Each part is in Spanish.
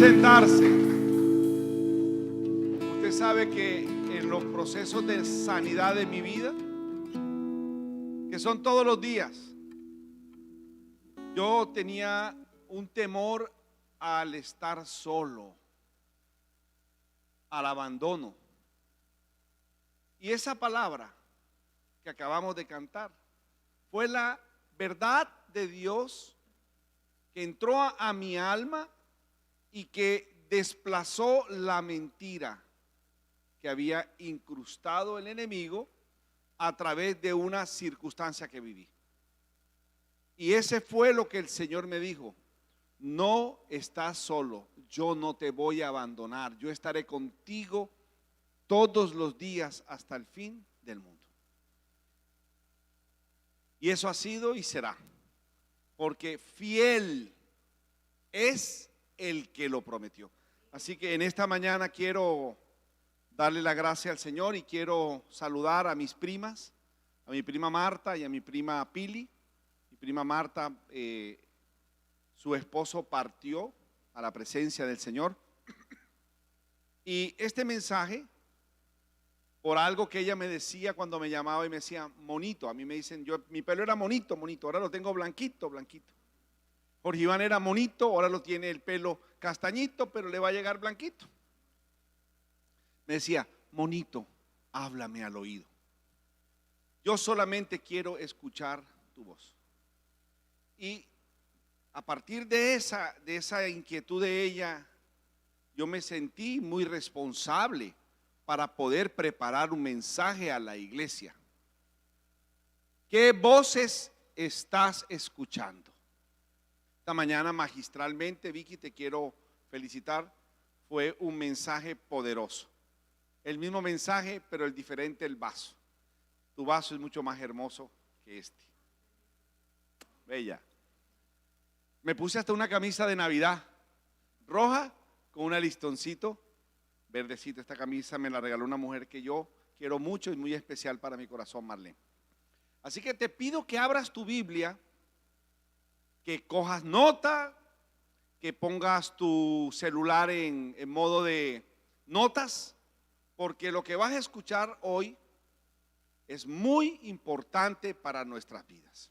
sentarse. Usted sabe que en los procesos de sanidad de mi vida, que son todos los días, yo tenía un temor al estar solo, al abandono. Y esa palabra que acabamos de cantar fue la verdad de Dios que entró a mi alma y que desplazó la mentira que había incrustado el enemigo a través de una circunstancia que viví. Y ese fue lo que el Señor me dijo: no estás solo, yo no te voy a abandonar, yo estaré contigo todos los días hasta el fin del mundo. Y eso ha sido y será, porque fiel es el que lo prometió. Así que en esta mañana quiero darle la gracia al Señor y quiero saludar a mis primas, a mi prima Marta y a mi prima Pili. Mi prima Marta, su esposo partió a la presencia del Señor. Y este mensaje, por algo que ella me decía cuando me llamaba y me decía monito. A mí me dicen, mi pelo era monito, ahora lo tengo blanquito. Jorge Iván era monito, ahora lo tiene el pelo castañito, pero le va a llegar blanquito. Me decía, monito, háblame al oído. Yo solamente quiero escuchar tu voz. Y a partir de esa inquietud de ella, yo me sentí muy responsable para poder preparar un mensaje a la iglesia. ¿Qué voces estás escuchando? Esta mañana magistralmente, Vicky, te quiero felicitar. Fue un mensaje poderoso. El mismo mensaje, pero el diferente el vaso. Tu vaso es mucho más hermoso que este. Bella. Me puse hasta una camisa de Navidad roja con un listoncito verdecito. Esta camisa me la regaló una mujer que yo quiero mucho y muy especial para mi corazón, Marlene. Así que te pido que abras tu Biblia, que cojas nota, que pongas tu celular en modo de notas, porque lo que vas a escuchar hoy es muy importante para nuestras vidas.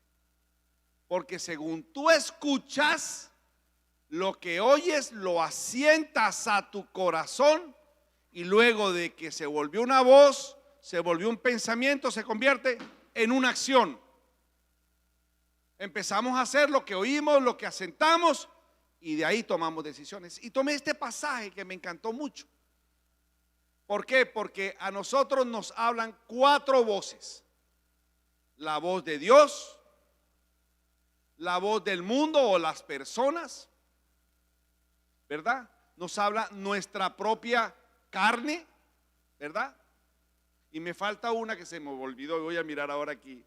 Porque según tú escuchas, lo que oyes lo asientas a tu corazón, y luego de que se volvió una voz, se volvió un pensamiento, se convierte en una acción. Empezamos a hacer lo que oímos, lo que asentamos, y de ahí tomamos decisiones. Y tomé este pasaje que me encantó mucho. ¿Por qué? Porque a nosotros nos hablan 4 voces: la voz de Dios, la voz del mundo o las personas, ¿verdad? Nos habla nuestra propia carne, ¿verdad? Y me falta una que se me olvidó, voy a mirar ahora aquí.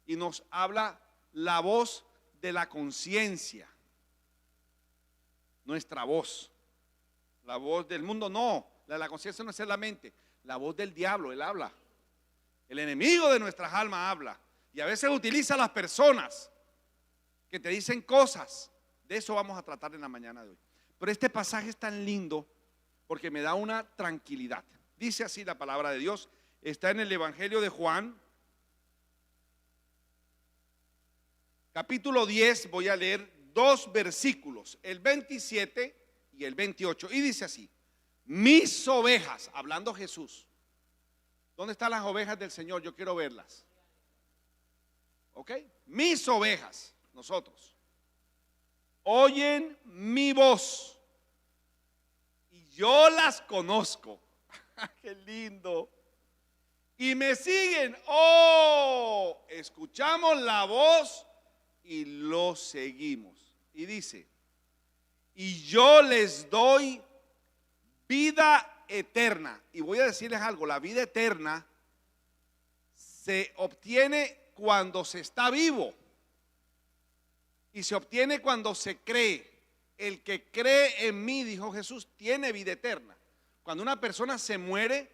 Y nos habla la voz de la conciencia, nuestra voz. La voz del mundo no, la de la conciencia no es la mente. La voz del diablo, él habla. El enemigo de nuestras almas habla. Y a veces utiliza a las personas que te dicen cosas. De eso vamos a tratar en la mañana de hoy. Pero este pasaje es tan lindo porque me da una tranquilidad. Dice así la palabra de Dios. Está en el Evangelio de Juan, capítulo 10. Voy a leer 2 versículos, el 27 y el 28. Y dice así: mis ovejas, hablando Jesús. ¿Dónde están las ovejas del Señor? Yo quiero verlas. ¿Ok? Mis ovejas, nosotros, oyen mi voz y yo las conozco. ¡Qué lindo! Y me siguen. ¡Oh! Escuchamos la voz y lo seguimos. Y dice: y yo les doy vida eterna. Y voy a decirles algo: la vida eterna se obtiene cuando se está vivo y se obtiene cuando se cree. El que cree en mí, dijo Jesús, tiene vida eterna. Cuando una persona se muere,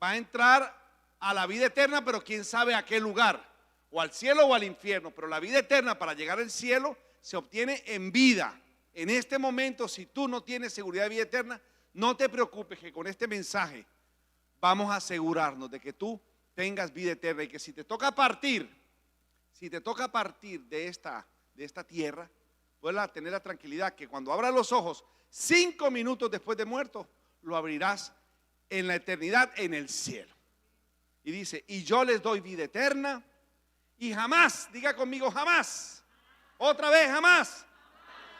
va a entrar a la vida eterna, pero quién sabe a qué lugar, o al cielo o al infierno. Pero la vida eterna, para llegar al cielo, se obtiene en vida. en este momento, si tú no tienes seguridad de vida eterna, no te preocupes, que con este mensaje vamos a asegurarnos de que tú tengas vida eterna, y que si te toca partir de esta tierra, puedas tener la tranquilidad que cuando abras los ojos 5 minutos después de muerto, lo abrirás en la eternidad en el cielo. Y dice, y yo les doy vida eterna, y jamás, diga conmigo, jamás, otra vez, jamás.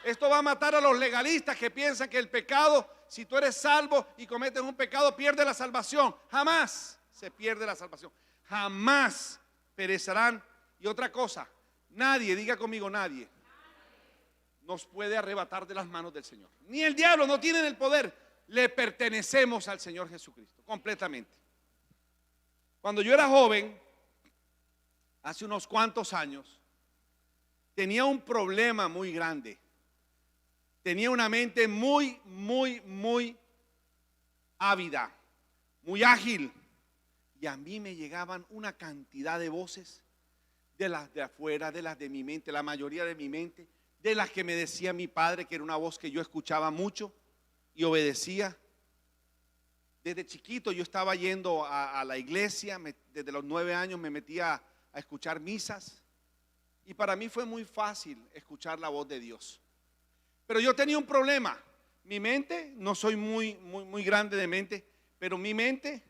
Esto va a matar a los legalistas que piensan que el pecado, si tú eres salvo y cometes un pecado, pierde la salvación. Jamás se pierde la salvación, jamás perecerán. Y otra cosa, nadie, diga conmigo, nadie nos puede arrebatar de las manos del Señor. Ni el diablo, no tienen el poder. Le pertenecemos al Señor Jesucristo completamente. Cuando yo era joven, hace unos cuantos años, tenía un problema muy grande. Tenía una mente muy ávida, muy ágil. Y a mí me llegaban una cantidad de voces, de las de afuera, de las de mi mente, la mayoría de mi mente, de las que me decía mi padre, que era una voz que yo escuchaba mucho y obedecía. Desde chiquito yo estaba yendo a la iglesia, desde los 9 años me metía a escuchar misas, y para mí fue muy fácil escuchar la voz de Dios. Pero yo tenía un problema. Mi mente, no soy muy grande de mente, pero mi mente,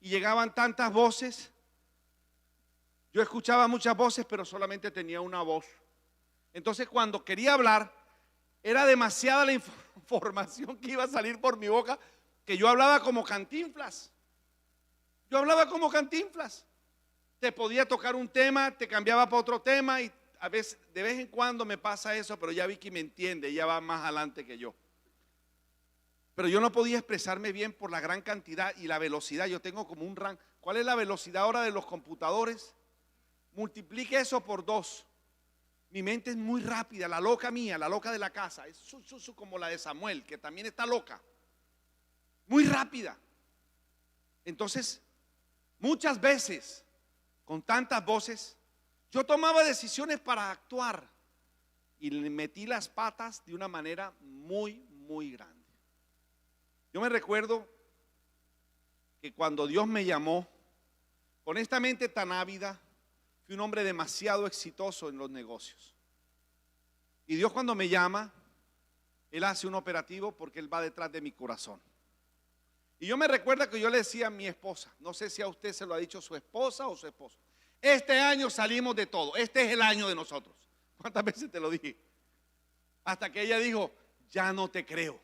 y llegaban tantas voces. Yo escuchaba muchas voces, pero solamente tenía una voz. Entonces, cuando quería hablar, era demasiada la información que iba a salir por mi boca, que yo hablaba como Cantinflas. Yo hablaba como Cantinflas. Te podía tocar un tema, te cambiaba para otro tema, y a veces, de vez en cuando me pasa eso, pero ya Vicky me entiende, ella va más adelante que yo. Pero yo no podía expresarme bien por la gran cantidad y la velocidad. Yo tengo como un rango. ¿Cuál es la velocidad ahora de los computadores? Multiplique eso por 2. Mi mente es muy rápida, la loca mía, la loca de la casa. Es como la de Samuel, que también está loca. Muy rápida. Entonces, muchas veces, con tantas voces, yo tomaba decisiones para actuar y le metí las patas de una manera muy grande. Yo me recuerdo que cuando Dios me llamó, con esta mente tan ávida, fui un hombre demasiado exitoso en los negocios. Y Dios, cuando me llama, Él hace un operativo porque Él va detrás de mi corazón. Y yo me recuerdo que yo le decía a mi esposa, no sé si a usted se lo ha dicho su esposa o su esposo: este año salimos de todo, este es el año de nosotros. ¿Cuántas veces te lo dije? Hasta que ella dijo: ya no te creo.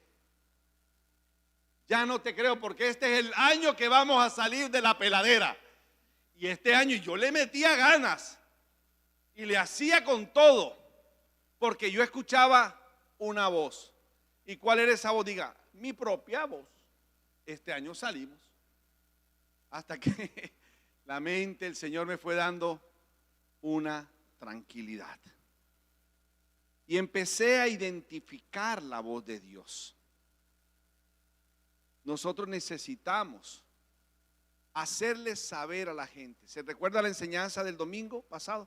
Ya no te creo, porque este es el año que vamos a salir de la peladera. Y este año yo le metía ganas y le hacía con todo, porque yo escuchaba una voz. ¿Y cuál era esa voz? Diga, mi propia voz. Este año salimos. Hasta que la mente, el Señor me fue dando una tranquilidad. Y empecé a identificar la voz de Dios. Nosotros necesitamos hacerles saber a la gente. ¿Se recuerda la enseñanza del domingo pasado?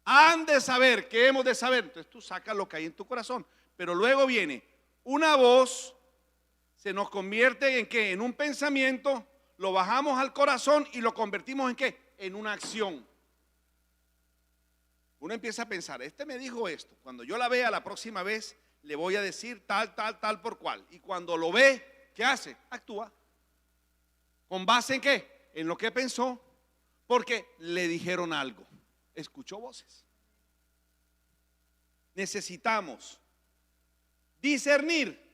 Han de saber, ¿qué hemos de saber? Entonces tú sacas lo que hay en tu corazón. Pero luego viene una voz, se nos convierte en ¿qué? En un pensamiento, lo bajamos al corazón y lo convertimos en ¿qué? En una acción. Uno empieza a pensar, este me dijo esto, cuando yo la vea la próxima vez, le voy a decir tal por cual. Y cuando lo ve, ¿qué hace? Actúa. ¿Con base en qué? En lo que pensó, porque le dijeron algo. Escuchó voces. Necesitamos discernir,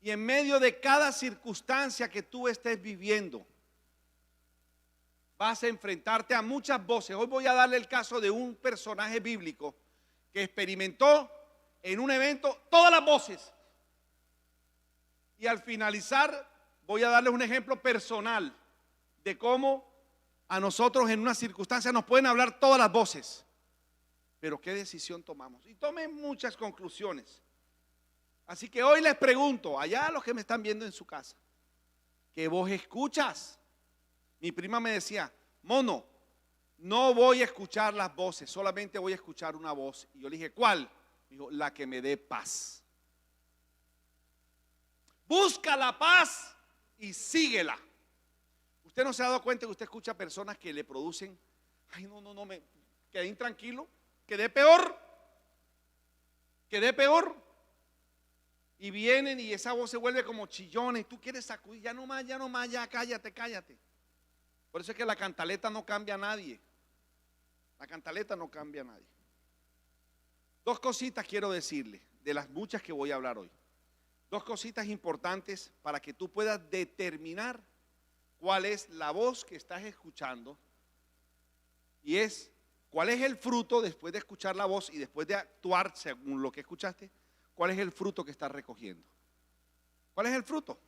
y en medio de cada circunstancia que tú estés viviendo, vas a enfrentarte a muchas voces. Hoy voy a darle el caso de un personaje bíblico que experimentó en un evento todas las voces. Y al finalizar voy a darles un ejemplo personal de cómo a nosotros en una circunstancia nos pueden hablar todas las voces, pero qué decisión tomamos. Y tomé muchas conclusiones. Así que hoy les pregunto, allá a los que me están viendo en su casa, ¿qué voz escuchas? Mi prima me decía: mono, no voy a escuchar las voces, solamente voy a escuchar una voz. Y yo le dije: ¿cuál? Me Dijo, la que me dé paz. Busca la paz y síguela. ¿Usted no se ha dado cuenta que usted escucha personas que le producen, ay, no, me quedé intranquilo, quedé peor? Y vienen y esa voz se vuelve como chillona y tú quieres sacudir, ya no más, ya cállate. Por eso es que la cantaleta no cambia a nadie. La cantaleta no cambia a nadie. Dos cositas quiero decirle, de las muchas que voy a hablar hoy. Dos cositas importantes para que tú puedas determinar cuál es la voz que estás escuchando y es cuál es el fruto después de escuchar la voz y después de actuar según lo que escuchaste, cuál es el fruto que estás recogiendo. ¿Cuál es el fruto?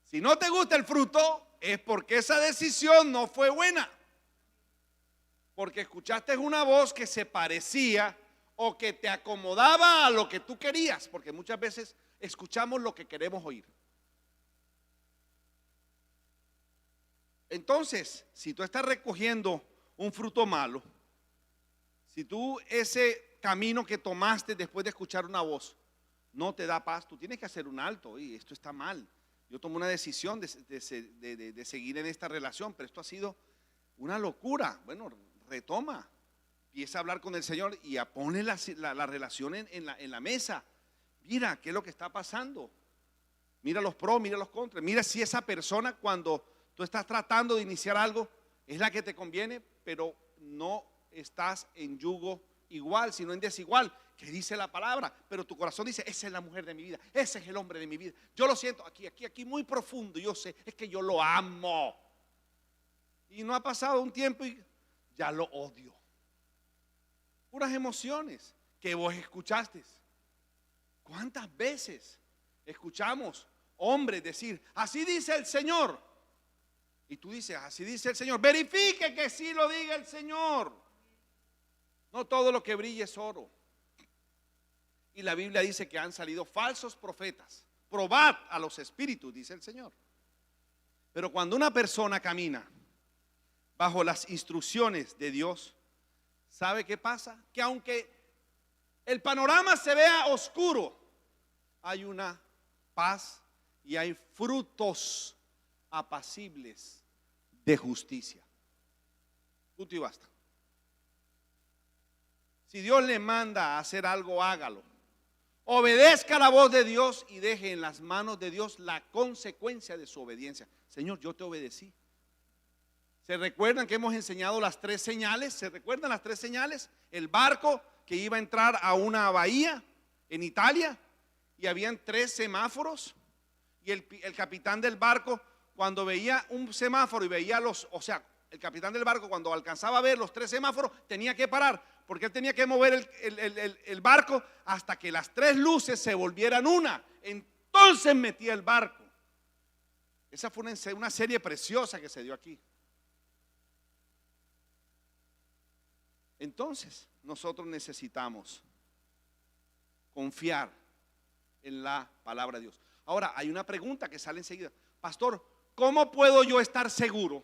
Si no te gusta el fruto es porque esa decisión no fue buena. Porque escuchaste una voz que se parecía o que te acomodaba a lo que tú querías, porque muchas veces escuchamos lo que queremos oír. Entonces, si tú estás recogiendo un fruto malo, si tú ese camino que tomaste después de escuchar una voz no te da paz, tú tienes que hacer un alto. Y esto está mal. Yo tomé una decisión de seguir en esta relación, pero esto ha sido una locura. Bueno, retoma, empieza a hablar con el Señor y pone la relación en la mesa. Mira qué es lo que está pasando. Mira los pros, mira los contras. Mira si esa persona, cuando tú estás tratando de iniciar algo, es la que te conviene, pero no estás en yugo igual, sino en desigual, que dice la palabra. Pero tu corazón dice, esa es la mujer de mi vida, ese es el hombre de mi vida. Yo lo siento aquí muy profundo, yo sé, es que yo lo amo. Y no ha pasado un tiempo y ya lo odio. Puras emociones que vos escuchaste. ¿Cuántas veces escuchamos hombres decir, así dice el Señor? Y tú dices, así dice el Señor. Verifique que sí lo diga el Señor. No todo lo que brilla es oro. Y la Biblia dice que han salido falsos profetas. Probad a los espíritus, dice el Señor. Pero cuando una persona camina bajo las instrucciones de Dios, ¿sabe qué pasa? Que aunque el panorama se vea oscuro, hay una paz y hay frutos apacibles de justicia. Punto y basta. Si Dios le manda a hacer algo, hágalo. Obedezca la voz de Dios y deje en las manos de Dios la consecuencia de su obediencia. Señor, yo te obedecí. ¿Se recuerdan que hemos enseñado las 3 señales? ¿Se recuerdan las 3 señales? El barco que iba a entrar a una bahía en Italia y habían 3 semáforos y el capitán del barco, cuando veía un semáforo y veía el capitán del barco cuando alcanzaba a ver los 3 semáforos tenía que parar, porque él tenía que mover el barco hasta que las 3 luces se volvieran una. Entonces metía el barco. Esa fue una serie preciosa que se dio aquí. Entonces nosotros necesitamos confiar en la palabra de Dios. Ahora hay una pregunta que sale enseguida. Pastor, ¿cómo puedo yo estar seguro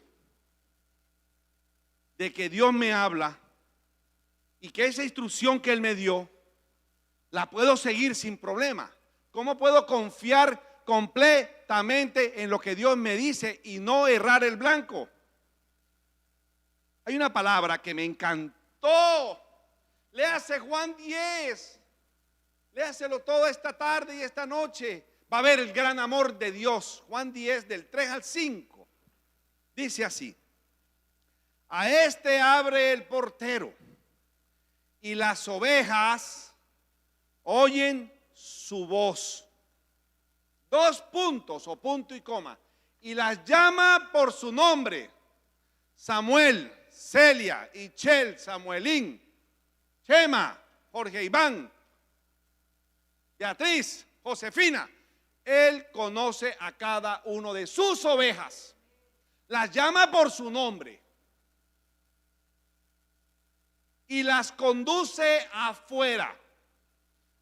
de que Dios me habla y que esa instrucción que Él me dio la puedo seguir sin problema? ¿Cómo puedo confiar completamente en lo que Dios me dice y no errar el blanco? Hay una palabra que me encantó. Léase Juan 10. Léaselo toda esta tarde y esta noche. Va a ver el gran amor de Dios. Juan 10 del 3 al 5. Dice así: a este abre el portero y las ovejas oyen su voz. 2 puntos o punto y coma. Y las llama por su nombre: Samuel, Celia, Ichel, Samuelín, Chema, Jorge Iván, Beatriz, Josefina. Él conoce a cada uno de sus ovejas. Las llama por su nombre y las conduce afuera.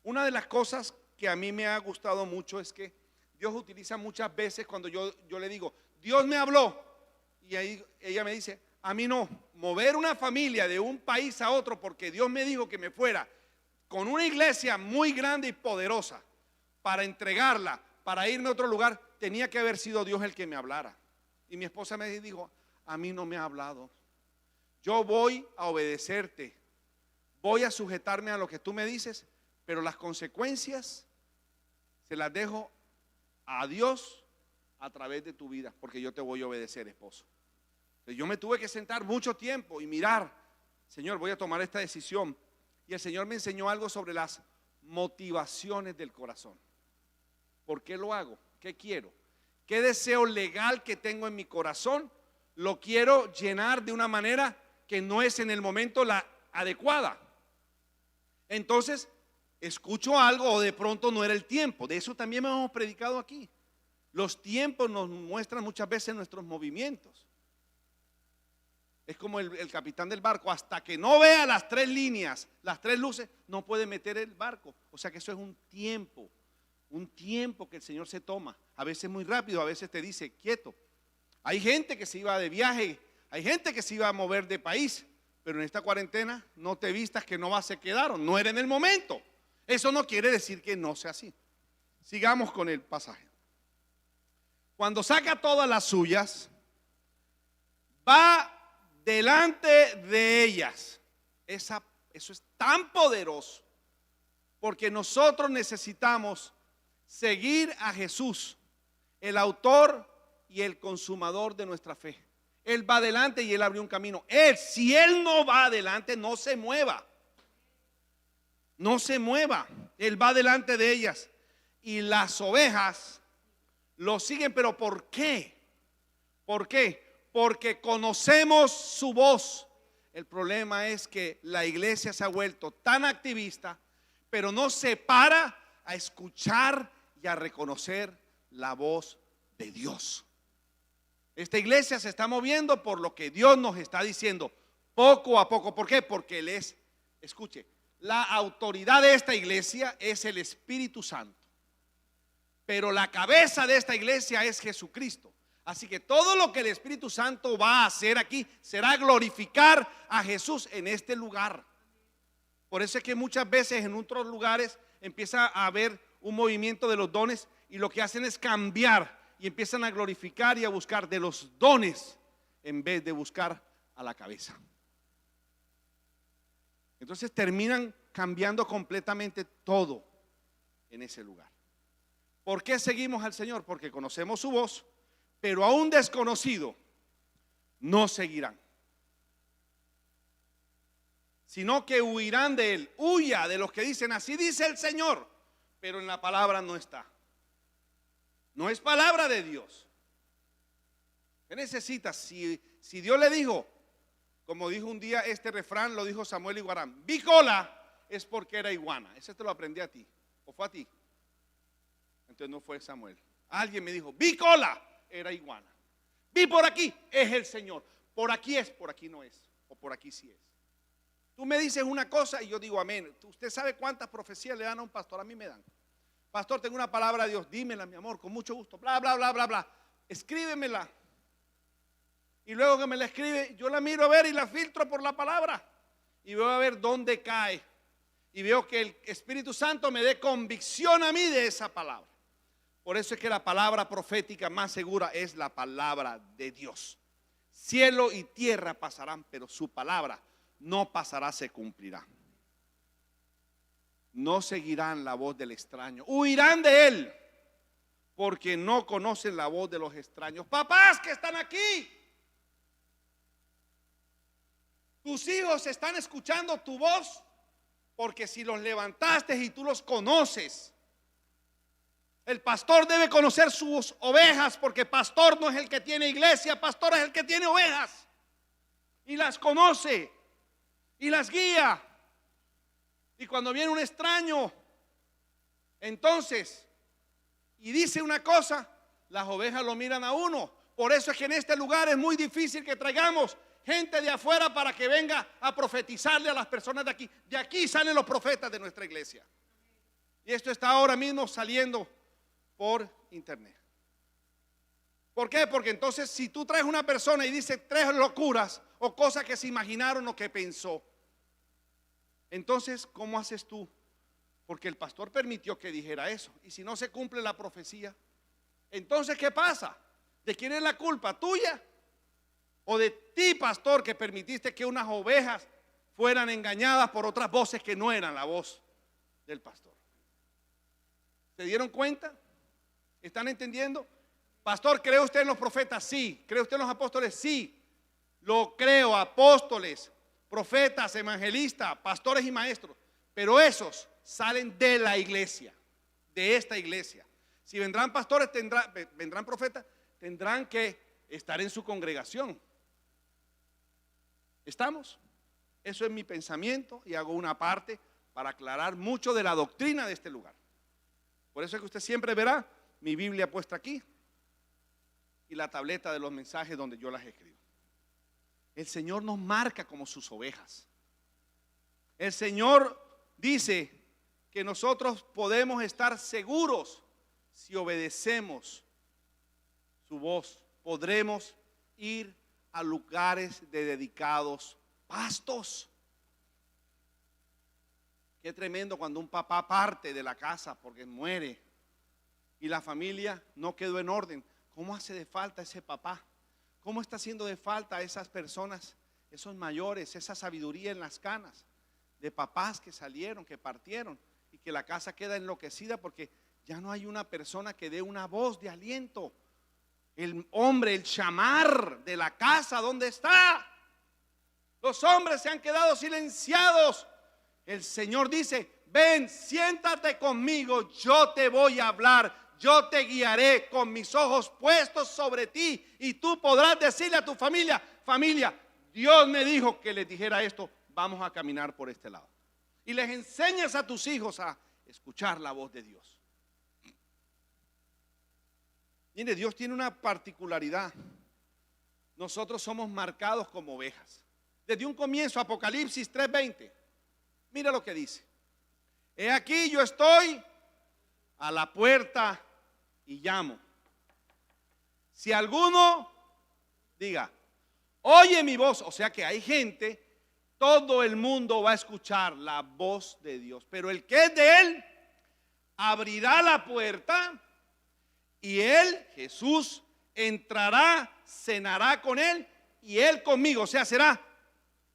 Una de las cosas que a mí me ha gustado mucho es que Dios utiliza muchas veces cuando yo le digo, Dios me habló, y ahí ella me dice, a mí no. Mover una familia de un país a otro porque Dios me dijo que me fuera con una iglesia muy grande y poderosa para entregarla, para irme a otro lugar, tenía que haber sido Dios el que me hablara. Y mi esposa me dijo, a mí no me ha hablado. Yo voy a obedecerte, voy a sujetarme a lo que tú me dices, pero las consecuencias se las dejo a Dios a través de tu vida, porque yo te voy a obedecer, esposo. Entonces yo me tuve que sentar mucho tiempo y mirar, Señor, voy a tomar esta decisión. Y el Señor me enseñó algo sobre las motivaciones del corazón. ¿Por qué lo hago? ¿Qué quiero? ¿Qué deseo legal que tengo en mi corazón? Lo quiero llenar de una manera que no es en el momento la adecuada. Entonces, escucho algo o de pronto no era el tiempo. De eso también hemos predicado aquí. Los tiempos nos muestran muchas veces nuestros movimientos. Es como el capitán del barco, hasta que no vea las 3 líneas, las 3 luces, no puede meter el barco. O sea que eso es un tiempo que el Señor se toma. A veces muy rápido, a veces te dice quieto. Hay gente que se iba de viaje, hay gente que se iba a mover de país, pero en esta cuarentena no te vistas que no se quedaron, no era en el momento. Eso no quiere decir que no sea así. Sigamos con el pasaje. Cuando saca todas las suyas, va delante de ellas. Eso es tan poderoso, porque nosotros necesitamos seguir a Jesús, el autor y el consumador de nuestra fe. Él va adelante y Él abrió un camino. Si Él no va adelante, no se mueva. No se mueva. Él va delante de ellas. Y las ovejas lo siguen. ¿Pero por qué? ¿Por qué? Porque conocemos su voz. El problema es que la iglesia se ha vuelto tan activista, pero no se para a escuchar y a reconocer la voz de Dios. Esta iglesia se está moviendo por lo que Dios nos está diciendo, poco a poco. ¿Por qué? Porque Él es, escuche, la autoridad de esta iglesia es el Espíritu Santo, pero la cabeza de esta iglesia es Jesucristo. Así que todo lo que el Espíritu Santo va a hacer aquí será glorificar a Jesús en este lugar. Por eso es que muchas veces en otros lugares empieza a haber un movimiento de los dones y lo que hacen es cambiar y empiezan a glorificar y a buscar de los dones en vez de buscar a la cabeza. Entonces terminan cambiando completamente todo en ese lugar. ¿Por qué seguimos al Señor? Porque conocemos su voz, pero a un desconocido no seguirán, sino que huirán de él. Huya de los que dicen así dice el Señor, pero en la palabra no está. No es palabra de Dios. ¿Qué necesitas? Si Dios le dijo, como dijo un día este refrán, lo dijo Samuel Iguarán, vi cola, es porque era iguana. Ese te lo aprendí a ti, o fue a ti. Entonces no fue Samuel. Alguien me dijo, vi cola, era iguana. Vi por aquí, es el Señor. Por aquí es, por aquí no es. O por aquí sí es. Tú me dices una cosa y yo digo amén. Usted sabe cuántas profecías le dan a un pastor. A mí me dan. Pastor, tengo una palabra de Dios, dímela, mi amor, con mucho gusto. Bla, bla, bla, bla, bla. Escríbemela. Y luego que me la escribe, yo la miro a ver y la filtro por la palabra. Y veo a ver dónde cae. Y veo que el Espíritu Santo me dé convicción a mí de esa palabra. Por eso es que la palabra profética más segura es la palabra de Dios. Cielo y tierra pasarán, pero su palabra no pasará, se cumplirá. No seguirán la voz del extraño, huirán de él, porque no conocen la voz de los extraños. Papás que están aquí, tus hijos están escuchando tu voz, porque si los levantaste y tú los conoces. El pastor debe conocer sus ovejas, porque pastor no es el que tiene iglesia, pastor es el que tiene ovejas y las conoce y las guía. Y cuando viene un extraño, entonces, y dice una cosa, las ovejas lo miran a uno. Por eso es que en este lugar es muy difícil que traigamos gente de afuera para que venga a profetizarle a las personas de aquí. De aquí salen los profetas de nuestra iglesia. Y esto está ahora mismo saliendo por internet. ¿Por qué? Porque entonces si tú traes una persona y dice 3 locuras o cosas que se imaginaron o que pensó, entonces ¿cómo haces tú porque el pastor permitió que dijera eso. Y si no se cumple la profecía, entonces ¿qué pasa? ¿De quién es la culpa? ¿Tuya? ¿O de ti, pastor, que permitiste que unas ovejas fueran engañadas por otras voces que no eran la voz del pastor? ¿Se dieron cuenta? ¿Están entendiendo? Pastor, ¿cree usted en los profetas? Sí. ¿Cree usted en los apóstoles? Sí. Lo creo, apóstoles, profetas, evangelistas, pastores y maestros. Pero esos salen de la iglesia, de esta iglesia. Si vendrán pastores, vendrán profetas, tendrán que estar en su congregación. ¿Estamos? Eso es mi pensamiento y hago una parte para aclarar mucho de la doctrina de este lugar. Por eso es que usted siempre verá mi Biblia puesta aquí y la tableta de los mensajes donde yo las escribo. El Señor nos marca como sus ovejas. El Señor dice que nosotros podemos estar seguros si obedecemos su voz. Podremos ir a lugares de dedicados pastos. Qué tremendo cuando un papá parte de la casa porque muere y la familia no quedó en orden. ¿Cómo hace de falta ese papá? ¿Cómo está haciendo de falta a esas personas, esos mayores, esa sabiduría en las canas de papás que salieron, que partieron y que la casa queda enloquecida porque ya no hay una persona que dé una voz de aliento? El hombre, el chamar de la casa, ¿dónde está? Los hombres se han quedado silenciados. El Señor dice: ven, siéntate conmigo, yo te voy a hablar. Yo te guiaré con mis ojos puestos sobre ti y tú podrás decirle a tu familia: familia, Dios me dijo que les dijera esto, vamos a caminar por este lado. Y les enseñas a tus hijos a escuchar la voz de Dios. Mire, Dios tiene una particularidad. Nosotros somos marcados como ovejas. Desde un comienzo, Apocalipsis 3:20. Mira lo que dice: he aquí yo estoy a la puerta y llamo. Si alguno, diga, oye mi voz. O sea que hay gente, todo el mundo va a escuchar la voz de Dios. Pero el que es de Él, abrirá la puerta y Él, Jesús, entrará, cenará con Él y Él conmigo. O sea, será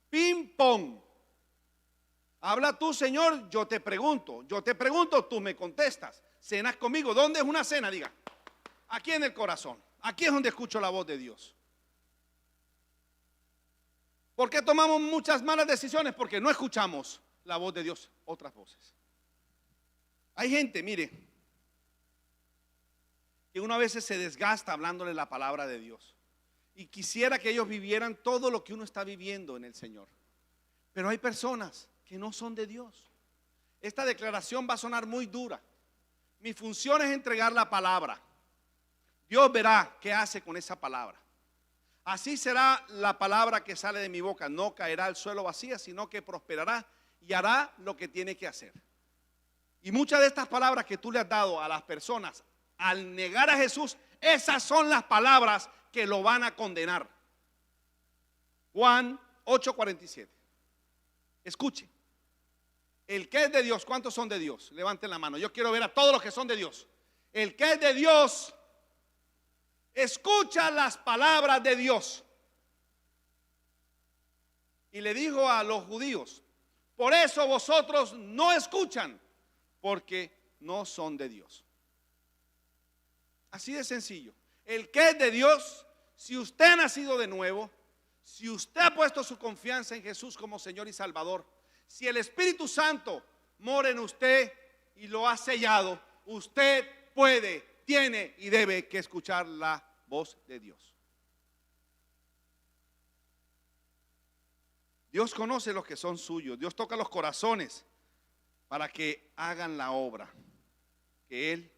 ping pong. Habla tú, Señor, yo te pregunto, tú me contestas. Cenas conmigo. ¿Dónde es una cena? Diga, aquí en el corazón. Aquí es donde escucho la voz de Dios. ¿Por qué tomamos muchas malas decisiones? Porque no escuchamos la voz de Dios, otras voces. Hay gente, mire, que una vez se desgasta hablándole la palabra de Dios y quisiera que ellos vivieran todo lo que uno está viviendo en el Señor. Pero hay personas que no son de Dios. Esta declaración va a sonar muy dura. Mi función es entregar la palabra. Dios verá qué hace con esa palabra. Así será la palabra que sale de mi boca. No caerá al suelo vacía, sino que prosperará y hará lo que tiene que hacer. Y muchas de estas palabras que tú le has dado a las personas al negar a Jesús, esas son las palabras que lo van a condenar. Juan 8:47. Escuche. El que es de Dios, ¿cuántos son de Dios? Levanten la mano, yo quiero ver a todos los que son de Dios. El que es de Dios, escucha las palabras de Dios. Y le dijo a los judíos: por eso vosotros no escuchan, porque no son de Dios. Así de sencillo. El que es de Dios, si usted ha nacido de nuevo, si usted ha puesto su confianza en Jesús como Señor y Salvador, si el Espíritu Santo mora en usted y lo ha sellado, usted puede, tiene y debe que escuchar la voz de Dios. Dios conoce los que son suyos. Dios toca los corazones para que hagan la obra que Él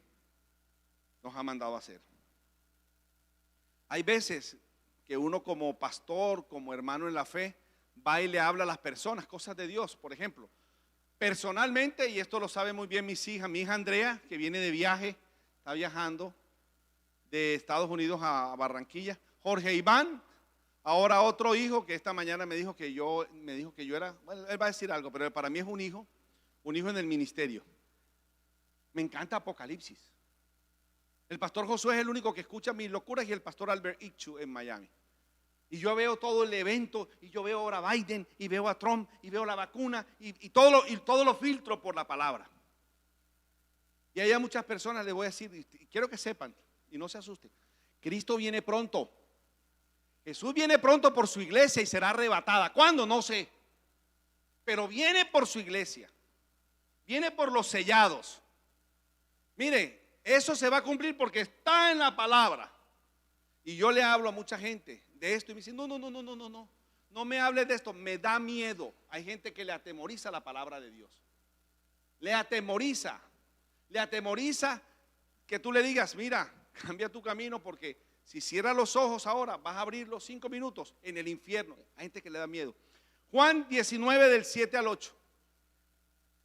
nos ha mandado a hacer. Hay veces que uno como pastor, como hermano en la fe, va y le habla a las personas cosas de Dios. Por ejemplo, personalmente, y esto lo sabe muy bien mis hijas, mi hija Andrea, que viene de viaje, está viajando de Estados Unidos a Barranquilla. Jorge Iván, ahora otro hijo que esta mañana me dijo que yo era, bueno, él va a decir algo, pero para mí es un hijo en el ministerio. Me encanta Apocalipsis. El pastor Josué es el único que escucha mis locuras y el pastor Albert Ichu en Miami. Y yo veo todo el evento y yo veo ahora a Biden y veo a Trump y veo la vacuna y todo lo filtro por la palabra. Y hay a muchas personas les voy a decir, y quiero que sepan y no se asusten, Cristo viene pronto. Jesús viene pronto por su iglesia y será arrebatada. ¿Cuándo? No sé. Pero viene por su iglesia. Viene por los sellados. Mire, eso se va a cumplir porque está en la palabra. Y yo le hablo a mucha gente de esto y me dicen, no me hables de esto, me da miedo. Hay gente que le atemoriza la palabra de Dios. Le atemoriza que tú le digas, mira, cambia tu camino porque si cierras los ojos ahora vas a abrir los 5 minutos en el infierno. Hay gente que le da miedo. Juan 19 del 7 al 8.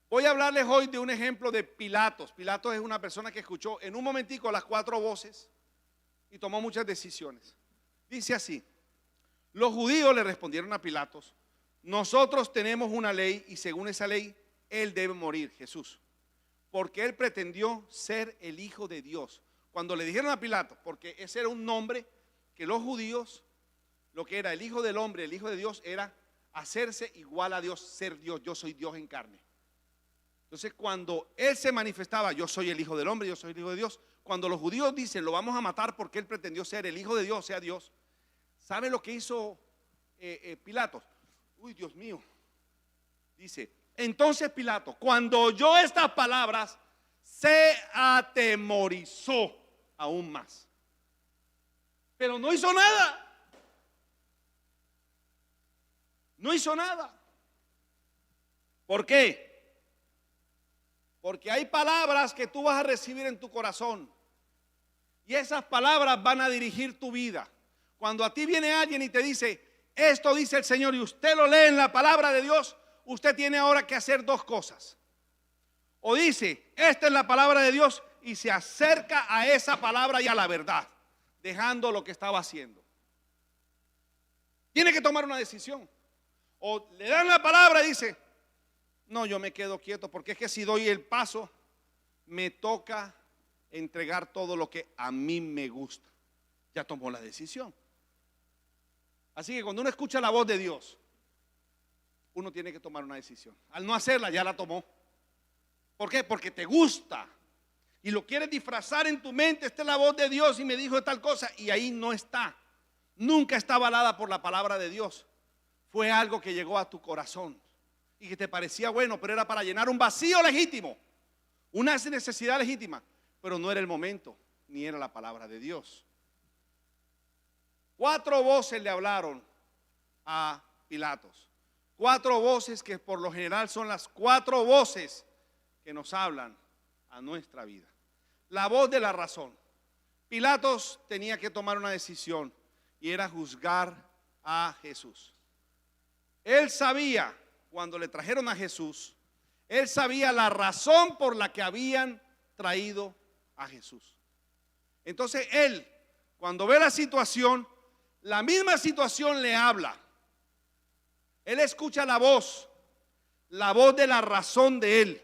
Voy a hablarles hoy de un ejemplo de Pilatos. Pilatos es una persona que escuchó en un momentico las 4 voces y tomó muchas decisiones. Dice así: los judíos le respondieron a Pilatos, nosotros tenemos una ley y según esa ley él debe morir, Jesús, porque él pretendió ser el Hijo de Dios. Cuando le dijeron a Pilatos, porque ese era un nombre que los judíos, lo que era el Hijo del Hombre, el Hijo de Dios, era hacerse igual a Dios, ser Dios. Yo soy Dios en carne. Entonces cuando él se manifestaba, yo soy el Hijo del Hombre, yo soy el Hijo de Dios. Cuando los judíos dicen, lo vamos a matar porque él pretendió ser el Hijo de Dios, o sea Dios. ¿Sabe lo que hizo Pilatos? Uy, Dios mío. Dice, entonces Pilato, cuando oyó estas palabras, se atemorizó aún más. Pero no hizo nada. No hizo nada. ¿Por qué? Porque hay palabras que tú vas a recibir en tu corazón y esas palabras van a dirigir tu vida. Cuando a ti viene alguien y te dice, esto dice el Señor, y usted lo lee en la palabra de Dios, usted tiene ahora que hacer 2 cosas. O dice, esta es la palabra de Dios, y se acerca a esa palabra y a la verdad, dejando lo que estaba haciendo. Tiene que tomar una decisión. O le dan la palabra y dice, no, yo me quedo quieto porque es que si doy el paso, me toca entregar todo lo que a mí me gusta. Ya tomó la decisión. Así que cuando uno escucha la voz de Dios, uno tiene que tomar una decisión. Al no hacerla, ya la tomó. ¿Por qué? Porque te gusta y lo quieres disfrazar en tu mente. Esta es la voz de Dios y me dijo tal cosa, y ahí no está. Nunca está avalada por la palabra de Dios. Fue algo que llegó a tu corazón y que te parecía bueno, pero era para llenar un vacío legítimo, una necesidad legítima, pero no era el momento, ni era la palabra de Dios. 4 voces le hablaron a Pilatos. 4 voces que por lo general son las 4 voces que nos hablan a nuestra vida. La voz de la razón. Pilatos tenía que tomar una decisión y era juzgar a Jesús. Él sabía, cuando le trajeron a Jesús, él sabía la razón por la que habían traído a Jesús. Entonces él, cuando ve la situación, la misma situación le habla. Él escucha la voz de la razón de él.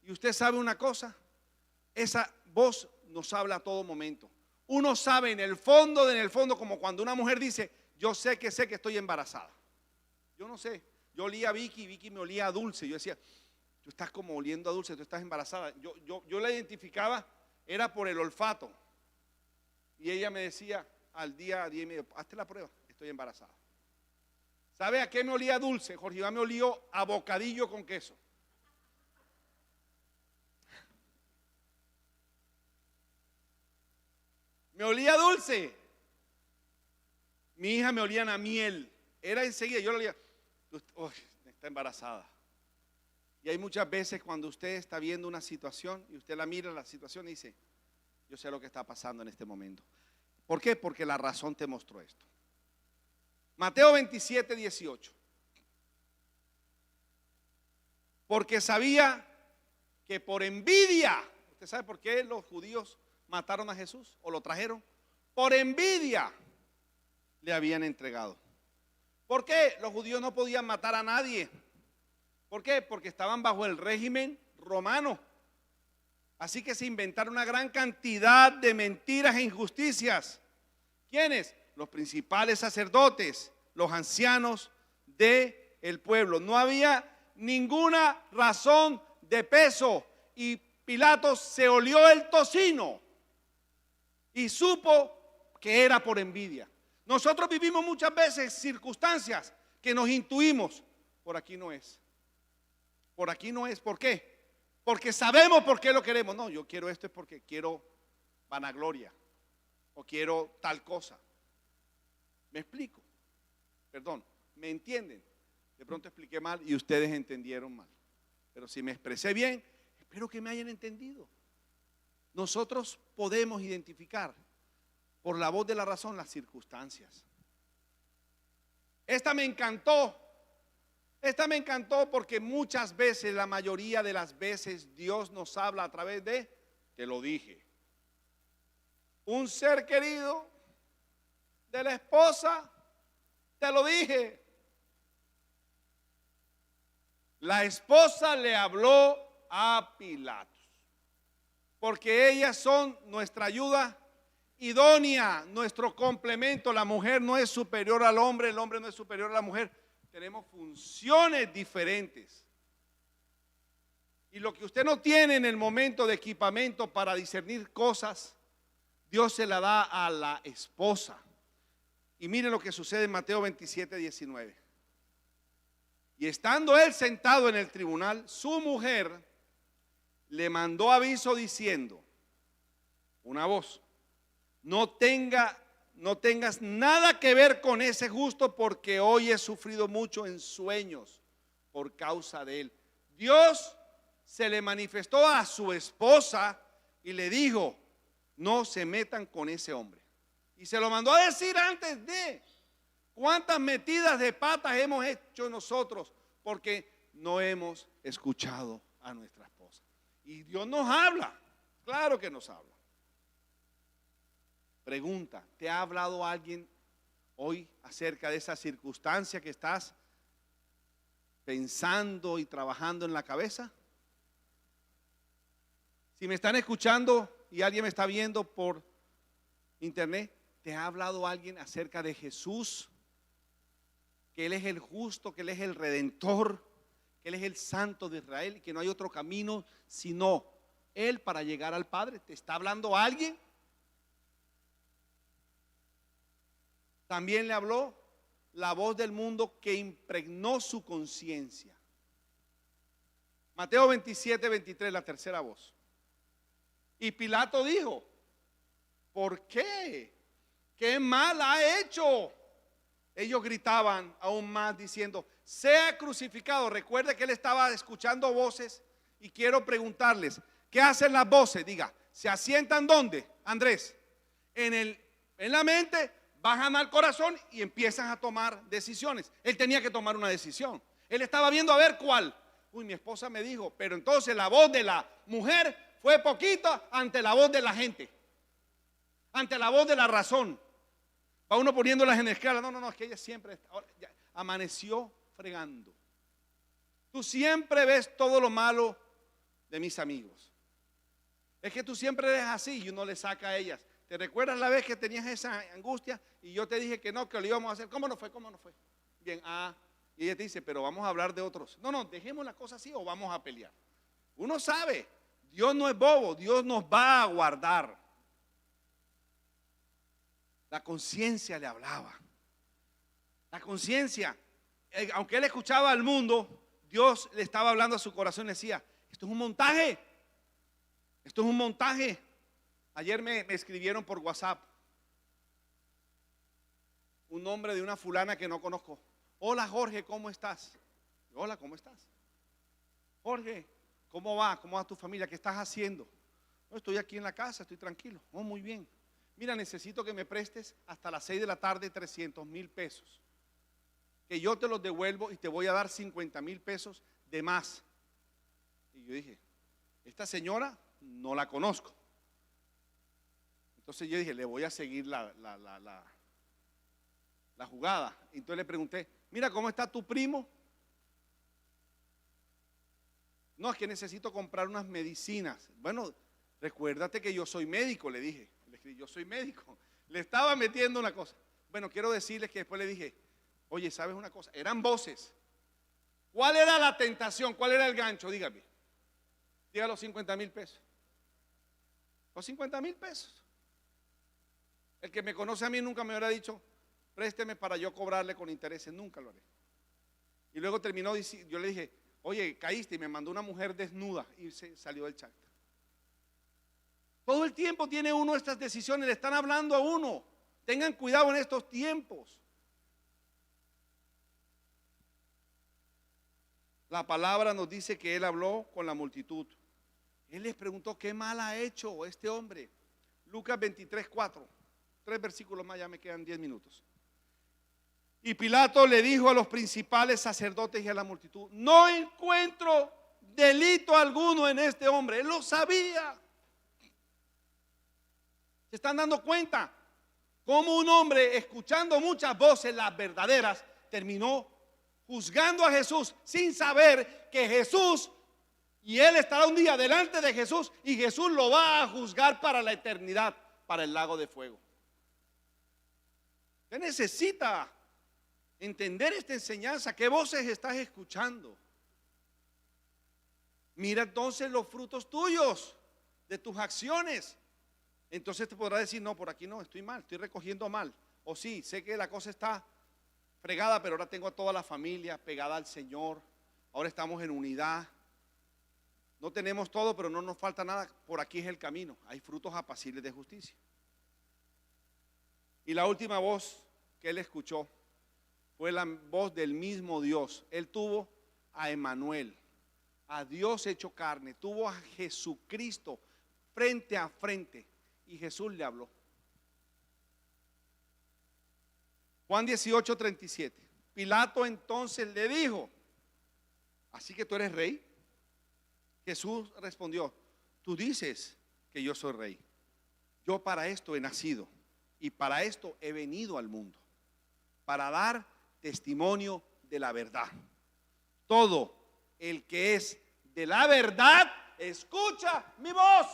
Y usted sabe una cosa, esa voz nos habla a todo momento. Uno sabe en el fondo, como cuando una mujer dice, yo sé que estoy embarazada. Yo no sé, yo olía a Vicky y Vicky me olía a dulce. Yo decía, tú estás como oliendo a dulce, tú estás embarazada. Yo la identificaba, era por el olfato. Y ella me decía al día y medio, hazte la prueba, estoy embarazada. ¿Sabe a qué me olía dulce? Jorge Iván me olió a bocadillo con queso. Me olía dulce. Mi hija me olía a miel. Era enseguida, yo le olía, está embarazada. Y hay muchas veces cuando usted está viendo una situación y usted la mira la situación y dice, yo sé lo que está pasando en este momento. ¿Por qué? Porque la razón te mostró esto. Mateo 27, 18. Porque sabía que por envidia, ¿usted sabe por qué los judíos mataron a Jesús o lo trajeron? Por envidia le habían entregado. ¿Por qué? Los judíos no podían matar a nadie. ¿Por qué? Porque estaban bajo el régimen romano. Así que se inventaron una gran cantidad de mentiras e injusticias. ¿Quiénes? Los principales sacerdotes, los ancianos del pueblo. No había ninguna razón de peso y Pilato se olió el tocino y supo que era por envidia. Nosotros vivimos muchas veces circunstancias que nos intuimos, por aquí no es. Por aquí no es. ¿Por qué? Porque sabemos por qué lo queremos. No, yo quiero esto es porque quiero vanagloria o quiero tal cosa. ¿Me explico? Perdón, ¿me entienden? De pronto expliqué mal y ustedes entendieron mal. Pero si me expresé bien, espero que me hayan entendido. Nosotros podemos identificar por la voz de la razón las circunstancias. Esta me encantó porque muchas veces, la mayoría de las veces, Dios nos habla a través de, te lo dije, un ser querido de la esposa, te lo dije. La esposa le habló a Pilatos, porque ellas son nuestra ayuda idónea, nuestro complemento. La mujer no es superior al hombre, el hombre no es superior a la mujer. Tenemos funciones diferentes. Y lo que usted no tiene en el momento de equipamiento para discernir cosas, Dios se la da a la esposa. Y miren lo que sucede en Mateo 27, 19. Y estando él sentado en el tribunal, su mujer le mandó aviso diciendo, una voz, no tengas nada que ver con ese justo, porque hoy he sufrido mucho en sueños por causa de él. Dios se le manifestó a su esposa y le dijo, no se metan con ese hombre. Y se lo mandó a decir antes de. ¿Cuántas metidas de patas hemos hecho nosotros porque no hemos escuchado a nuestra esposa? Y Dios nos habla, claro que nos habla. Pregunta, ¿te ha hablado alguien hoy acerca de esa circunstancia que estás pensando y trabajando en la cabeza? Si me están escuchando y alguien me está viendo por internet, ¿te ha hablado alguien acerca de Jesús? Que Él es el justo, que Él es el redentor, que Él es el santo de Israel y que no hay otro camino sino Él para llegar al Padre. ¿Te está hablando alguien? También le habló la voz del mundo que impregnó su conciencia. Mateo 27, 23, la tercera voz. Y Pilato dijo, ¿por qué? ¿Qué mal ha hecho? Ellos gritaban aún más diciendo, sea crucificado. Recuerde que él estaba escuchando voces y quiero preguntarles, ¿qué hacen las voces? Diga, ¿se asientan dónde, Andrés? En la mente, bajan al corazón y empiezan a tomar decisiones. Él tenía que tomar una decisión. Él estaba viendo a ver cuál. Uy, mi esposa me dijo, pero entonces la voz de la mujer fue poquita ante la voz de la gente, ante la voz de la razón. Va uno poniéndolas en escala. No, es que ella siempre amaneció fregando. Tú siempre ves todo lo malo de mis amigos. Es que tú siempre eres así y uno le saca a ellas. ¿Te recuerdas la vez que tenías esa angustia y yo te dije que no, que lo íbamos a hacer? ¿Cómo no fue? ¿Cómo no fue? Bien, y ella te dice, pero vamos a hablar de otros. No, dejemos la cosa así o vamos a pelear. Uno sabe, Dios no es bobo, Dios nos va a guardar. La conciencia le hablaba. La conciencia, aunque él escuchaba al mundo, Dios le estaba hablando a su corazón y decía, esto es un montaje. Esto es un montaje. Ayer me escribieron por WhatsApp un nombre de una fulana que no conozco. Hola Jorge, ¿cómo estás? Hola, ¿cómo estás? Jorge, ¿cómo va? ¿Cómo va tu familia? ¿Qué estás haciendo? No, estoy aquí en la casa, estoy tranquilo. Oh, muy bien. Mira, necesito que me prestes hasta las 6 de la tarde 300,000 pesos. Que yo te los devuelvo y te voy a dar 50,000 pesos de más. Y yo dije, esta señora no la conozco. Entonces yo dije, le voy a seguir la jugada. Entonces le pregunté, mira, ¿cómo está tu primo? No, es que necesito comprar unas medicinas. Bueno, recuérdate que yo soy médico, le dije. Le escribí, yo soy médico. Le estaba metiendo una cosa. Bueno, quiero decirles que después le dije, oye, ¿sabes una cosa? Eran voces. ¿Cuál era la tentación? ¿Cuál era el gancho? Dígame. Diga los 50,000 pesos. Los 50,000 pesos. El que me conoce a mí nunca me hubiera dicho, présteme para yo cobrarle con intereses. Nunca lo haré. Y luego terminó, yo le dije, oye, caíste, y me mandó una mujer desnuda y se salió del chat. Todo el tiempo tiene uno estas decisiones, le están hablando a uno. Tengan cuidado en estos tiempos. La palabra nos dice que él habló con la multitud. Él les preguntó, ¿qué mal ha hecho este hombre? Lucas 23:4. 3 versículos más, ya me quedan 10 minutos. Y Pilato le dijo a los principales sacerdotes y a la multitud, no encuentro delito alguno en este hombre. Él lo sabía. ¿Se están dando cuenta? Cómo un hombre, escuchando muchas voces, las verdaderas, terminó juzgando a Jesús sin saber que Jesús, y él estará un día delante de Jesús y Jesús lo va a juzgar para la eternidad, para el lago de fuego. Usted necesita entender esta enseñanza. ¿Qué voces estás escuchando? Mira entonces los frutos tuyos, de tus acciones. Entonces te podrá decir, no, por aquí no, estoy mal, estoy recogiendo mal. O sí, sé que la cosa está fregada, pero ahora tengo a toda la familia pegada al Señor. Ahora estamos en unidad. No tenemos todo, pero no nos falta nada. Por aquí es el camino. Hay frutos apacibles de justicia. Y la última voz que él escuchó fue la voz del mismo Dios. Él tuvo a Emmanuel, a Dios hecho carne, tuvo a Jesucristo frente a frente y Jesús le habló. Juan 18:37. Pilato entonces le dijo, ¿así que tú eres rey? Jesús respondió, tú dices que yo soy rey. Yo para esto he nacido y para esto he venido al mundo, para dar testimonio de la verdad. Todo el que es de la verdad, escucha mi voz.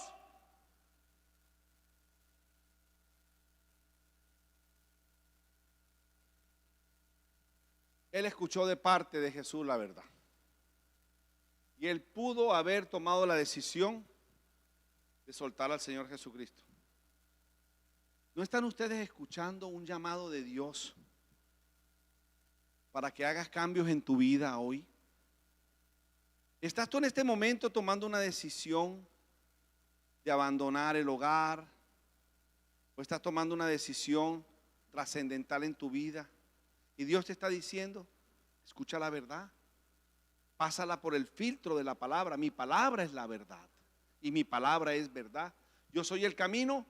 Él escuchó de parte de Jesús la verdad. Y él pudo haber tomado la decisión de soltar al Señor Jesucristo. ¿No están ustedes escuchando un llamado de Dios para que hagas cambios en tu vida hoy? ¿Estás tú en este momento tomando una decisión de abandonar el hogar? ¿O estás tomando una decisión trascendental en tu vida? Y Dios te está diciendo, escucha la verdad, pásala por el filtro de la palabra. Mi palabra es la verdad y mi palabra es verdad. Yo soy el camino,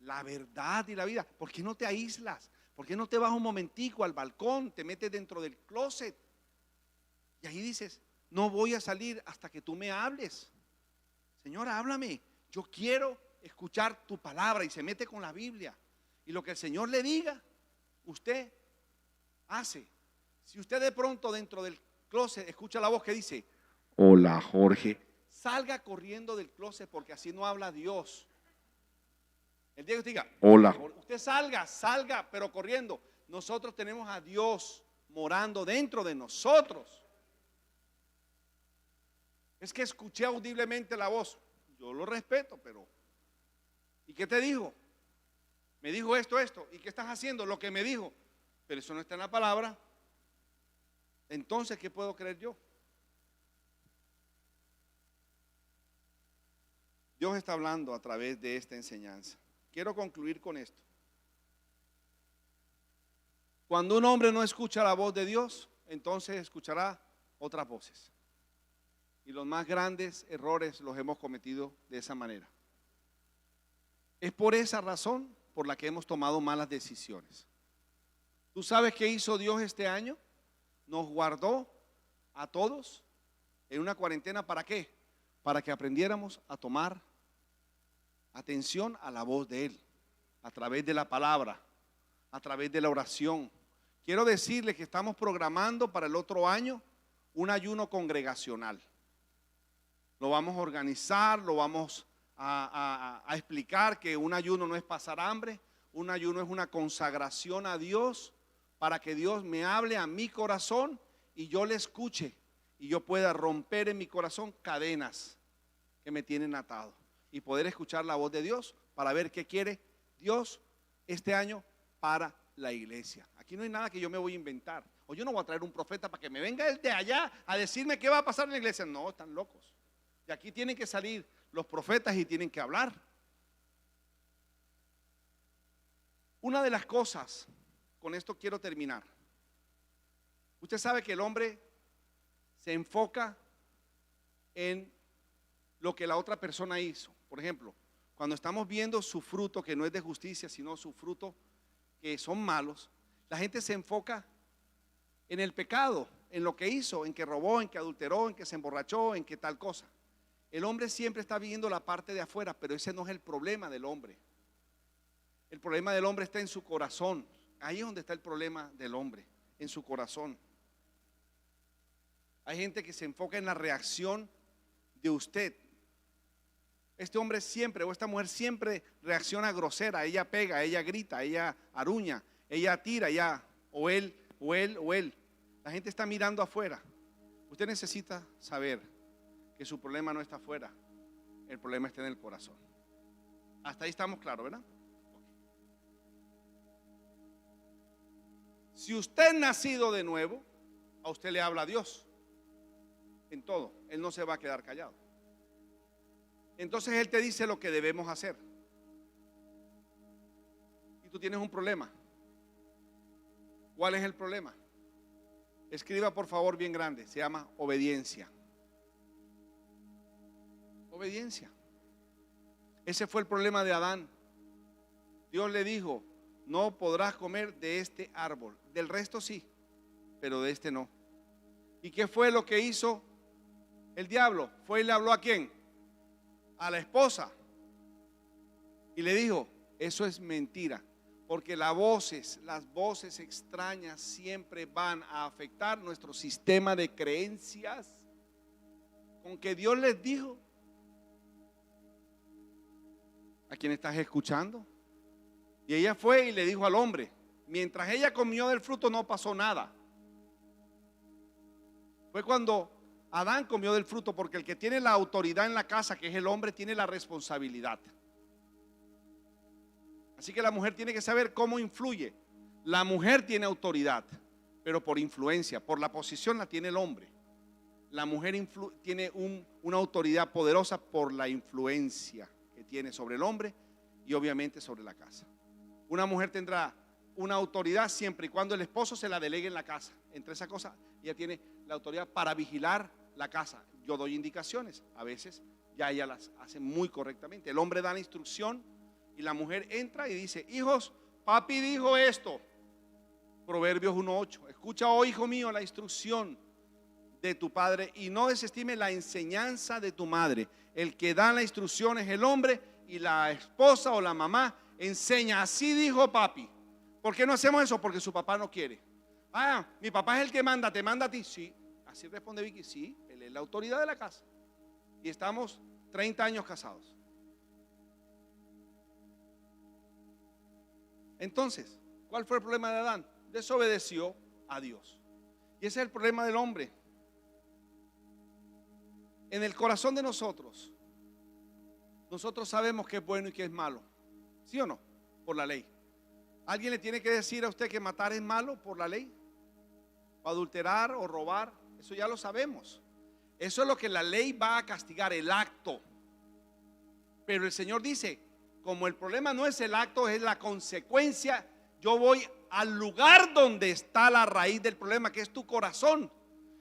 la verdad y la vida. ¿Por qué no te aíslas? ¿Por qué no te vas un momentico al balcón, te metes dentro del closet y ahí dices, no voy a salir hasta que tú me hables? Señor, háblame, yo quiero escuchar tu palabra. Y se mete con la Biblia y lo que el Señor le diga, usted hace. Si usted de pronto dentro del closet escucha la voz que dice, hola Jorge, salga corriendo del closet, porque así no habla Dios. El día que usted diga, hola Jorge, usted salga, pero corriendo. Nosotros tenemos a Dios morando dentro de nosotros. Es que escuché audiblemente la voz. Yo lo respeto, pero ¿y qué te dijo? Me dijo esto. ¿Y qué estás haciendo? Lo que me dijo. Pero eso no está en la palabra. Entonces, ¿qué puedo creer yo? Dios está hablando a través de esta enseñanza. Quiero concluir con esto. Cuando un hombre no escucha la voz de Dios, entonces escuchará otras voces. Y los más grandes errores los hemos cometido de esa manera. Es por esa razón por la que hemos tomado malas decisiones. ¿Tú sabes qué hizo Dios este año? Nos guardó a todos en una cuarentena. ¿Para qué? Para que aprendiéramos a tomar atención a la voz de Él, a través de la palabra, a través de la oración. Quiero decirles que estamos programando para el otro año un ayuno congregacional. Lo vamos a organizar, lo vamos a explicar que un ayuno no es pasar hambre, un ayuno es una consagración a Dios para que Dios me hable a mi corazón y yo le escuche y yo pueda romper en mi corazón cadenas que me tienen atado y poder escuchar la voz de Dios para ver qué quiere Dios este año para la iglesia. Aquí no hay nada que yo me voy a inventar, o yo no voy a traer un profeta para que me venga el de allá a decirme qué va a pasar en la iglesia. No, están locos. Y aquí tienen que salir los profetas y tienen que hablar. Una de las cosas, con esto quiero terminar. Usted sabe que el hombre se enfoca en lo que la otra persona hizo. Por ejemplo, cuando estamos viendo su fruto, que no es de justicia, sino su fruto que son malos, la gente se enfoca en el pecado, en lo que hizo, en que robó, en que adulteró, en que se emborrachó, en que tal cosa. El hombre siempre está viendo la parte de afuera, pero ese no es el problema del hombre. El problema del hombre está en su corazón. Ahí es donde está el problema del hombre, en su corazón. Hay gente que se enfoca en la reacción de usted. Este hombre siempre, o esta mujer siempre reacciona grosera. Ella pega, ella grita, ella aruña, ella tira, ella, o él. La gente está mirando afuera. Usted necesita saber que su problema no está afuera, el problema está en el corazón. Hasta ahí estamos claros, ¿verdad? Si usted es nacido de nuevo, a usted le habla a Dios en todo. Él no se va a quedar callado. Entonces Él te dice lo que debemos hacer. Y tú tienes un problema. ¿Cuál es el problema? Escriba por favor bien grande. Se llama obediencia. Obediencia. Ese fue el problema de Adán. Dios le dijo: no podrás comer de este árbol. Del resto sí, pero de este no. ¿Y qué fue lo que hizo el diablo? Fue y le habló ¿a quién? A la esposa. Y le dijo: eso es mentira, porque las voces extrañas siempre van a afectar nuestro sistema de creencias. Con que Dios les dijo. ¿A quién estás escuchando? Y ella fue y le dijo al hombre. Mientras ella comió del fruto no pasó nada. Fue cuando Adán comió del fruto, porque el que tiene la autoridad en la casa, que es el hombre, tiene la responsabilidad. Así que la mujer tiene que saber cómo influye. La mujer tiene autoridad, pero por influencia, por la posición la tiene el hombre. La mujer tiene una autoridad poderosa por la influencia que tiene sobre el hombre y obviamente sobre la casa. Una mujer tendrá una autoridad siempre y cuando el esposo se la delegue en la casa. Entre esa cosa, ella tiene la autoridad para vigilar la casa. Yo doy indicaciones, a veces ya ella las hace muy correctamente. El hombre da la instrucción y la mujer entra y dice: hijos, papi dijo esto. Proverbios 1:8. Escucha, oh hijo mío, la instrucción de tu padre y no desestime la enseñanza de tu madre. El que da la instrucción es el hombre y la esposa o la mamá enseña. Así dijo papi. ¿Por qué no hacemos eso? Porque su papá no quiere. Ah, mi papá es el que manda, ¿te manda a ti? Sí. Así responde Vicky. Sí, él es la autoridad de la casa. Y estamos 30 años casados. Entonces, ¿cuál fue el problema de Adán? Desobedeció a Dios. Y ese es el problema del hombre. En el corazón de nosotros sabemos qué es bueno y qué es malo. ¿Sí o no? Por la ley. ¿Alguien le tiene que decir a usted que matar es malo por la ley? ¿O adulterar o robar? Eso ya lo sabemos. Eso es lo que la ley va a castigar, el acto. Pero el Señor dice: como el problema no es el acto, es la consecuencia, yo voy al lugar donde está la raíz del problema, que es tu corazón.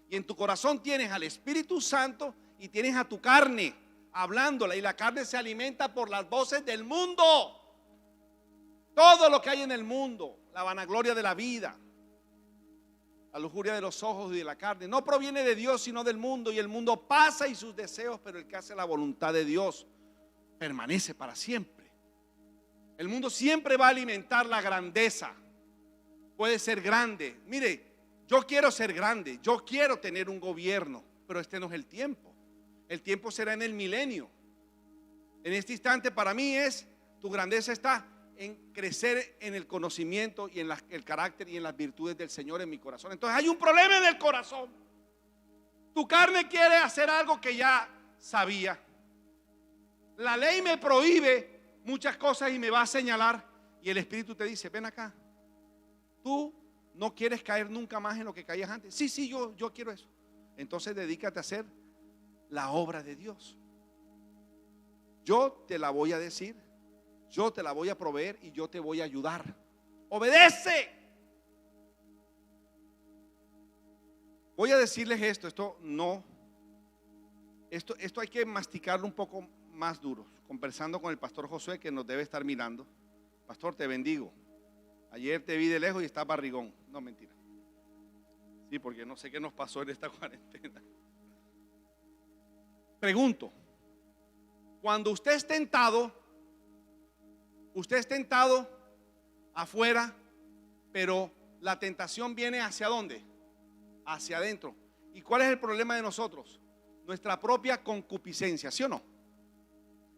Y en tu corazón tienes al Espíritu Santo y tienes a tu carne hablándola, y la carne se alimenta por las voces del mundo. Todo lo que hay en el mundo, la vanagloria de la vida, la lujuria de los ojos y de la carne, no proviene de Dios sino del mundo, y el mundo pasa y sus deseos, pero el que hace la voluntad de Dios permanece para siempre. El mundo siempre va a alimentar la grandeza. Puede ser grande. Mire, yo quiero ser grande, yo quiero tener un gobierno, pero este no es el tiempo. El tiempo será en el milenio. En este instante para mí tu grandeza está en crecer en el conocimiento y en el carácter y en las virtudes del Señor en mi corazón. Entonces hay un problema en el corazón. Tu carne quiere hacer algo que ya sabía. La ley me prohíbe muchas cosas y me va a señalar, y el Espíritu te dice: ven acá, tú no quieres caer nunca más en lo que caías antes. Sí, yo quiero eso. Entonces dedícate a hacer la obra de Dios. Yo te la voy a decir, yo te la voy a proveer y yo te voy a ayudar. Obedece. Voy a decirles esto hay que masticarlo un poco más duro. Conversando con el pastor Josué, que nos debe estar mirando. Pastor, te bendigo. Ayer te vi de lejos y estás barrigón. No, mentira. Sí, porque no sé qué nos pasó en esta cuarentena. Pregunto: cuando usted es tentado afuera, pero la tentación viene ¿hacia dónde? Hacia adentro. ¿Y cuál es el problema de nosotros? Nuestra propia concupiscencia, ¿sí o no?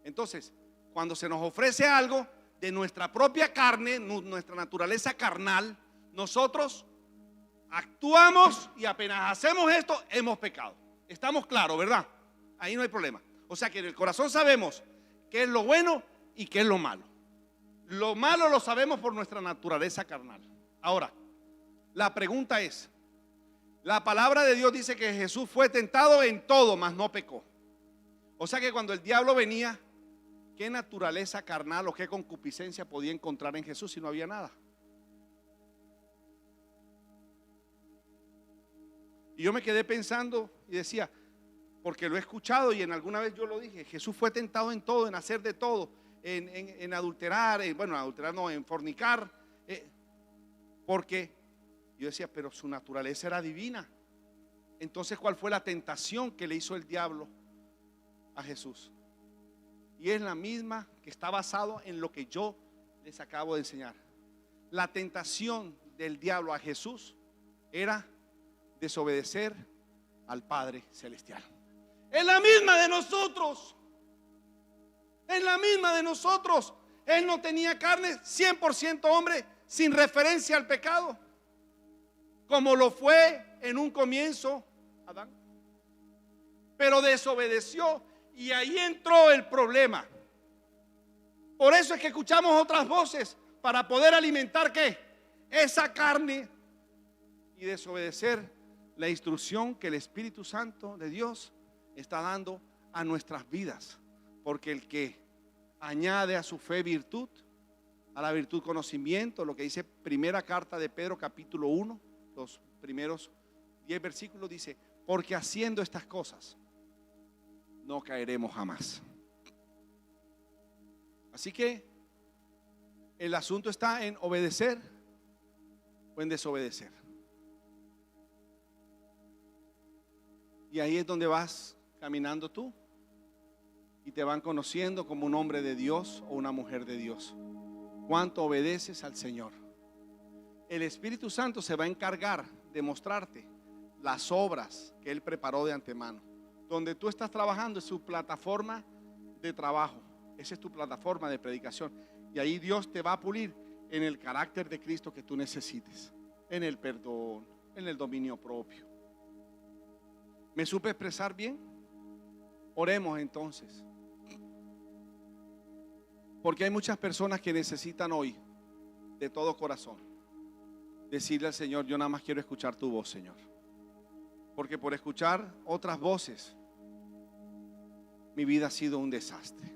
Entonces, cuando se nos ofrece algo de nuestra propia carne, nuestra naturaleza carnal, nosotros actuamos y apenas hacemos esto, hemos pecado. Estamos claros, ¿verdad? Ahí no hay problema. O sea que en el corazón sabemos qué es lo bueno y qué es lo malo. Lo malo lo sabemos por nuestra naturaleza carnal. Ahora, la pregunta es: la palabra de Dios dice que Jesús fue tentado en todo, mas no pecó. O sea que cuando el diablo venía, ¿qué naturaleza carnal o qué concupiscencia podía encontrar en Jesús si no había nada? Y yo me quedé pensando y decía, porque lo he escuchado y en alguna vez yo lo dije: Jesús fue tentado en todo, en hacer de todo, en adulterar, en fornicar, porque yo decía, pero su naturaleza era divina. Entonces, ¿cuál fue la tentación que le hizo el diablo a Jesús? Y es la misma que está basado en lo que yo les acabo de enseñar. La tentación del diablo a Jesús era desobedecer al Padre Celestial. Es la misma de nosotros. Es la misma de nosotros. Él no tenía carne, 100% hombre, sin referencia al pecado, como lo fue en un comienzo Adán. Pero desobedeció y ahí entró el problema. Por eso es que escuchamos otras voces para poder alimentar ¿qué? Esa carne y desobedecer la instrucción que el Espíritu Santo de Dios está dando a nuestras vidas. Porque el que añade a su fe virtud, a la virtud conocimiento, lo que dice primera carta de Pedro capítulo 1, los primeros 10 versículos, dice: porque haciendo estas cosas no caeremos jamás. Así que el asunto está en obedecer o en desobedecer. Y ahí es donde vas caminando tú y te van conociendo como un hombre de Dios o una mujer de Dios. ¿Cuánto obedeces al Señor? El Espíritu Santo se va a encargar de mostrarte las obras que Él preparó de antemano. Donde tú estás trabajando es su plataforma de trabajo. Esa es tu plataforma de predicación. Y ahí Dios te va a pulir en el carácter de Cristo que tú necesites. En el perdón, en el dominio propio. ¿Me supe expresar bien? Oremos entonces. Porque hay muchas personas que necesitan hoy, de todo corazón, decirle al Señor: yo nada más quiero escuchar tu voz, Señor. Porque por escuchar otras voces, mi vida ha sido un desastre.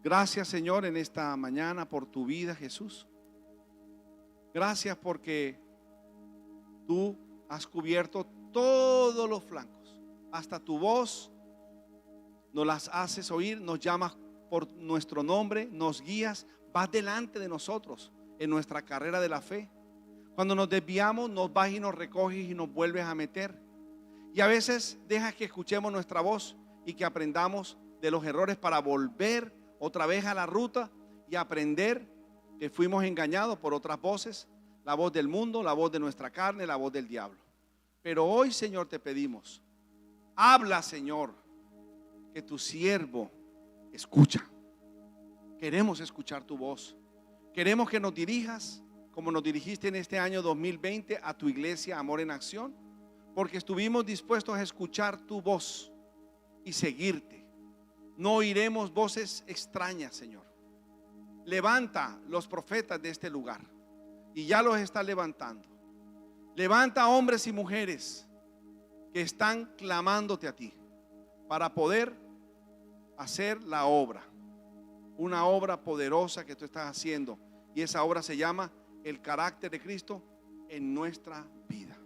Gracias, Señor, en esta mañana por tu vida, Jesús. Gracias porque tú has cubierto todos los flancos. Hasta tu voz nos las haces oír, nos llamas por nuestro nombre, nos guías, vas delante de nosotros en nuestra carrera de la fe. Cuando nos desviamos, nos vas y nos recoges y nos vuelves a meter. Y a veces dejas que escuchemos nuestra voz y que aprendamos de los errores para volver otra vez a la ruta y aprender que fuimos engañados por otras voces, la voz del mundo, la voz de nuestra carne, la voz del diablo. Pero hoy, Señor, te pedimos, Habla, Señor, que tu siervo escucha. Queremos escuchar tu voz. Queremos que nos dirijas como nos dirigiste en este año 2020 a tu iglesia Amor en Acción, porque estuvimos dispuestos a escuchar tu voz y seguirte. No oiremos voces extrañas, Señor. Levanta los profetas de este lugar, y ya los está levantando. Levanta hombres y mujeres que están clamándote a ti para poder hacer la obra, una obra poderosa que tú estás haciendo, y esa obra se llama el carácter de Cristo en nuestra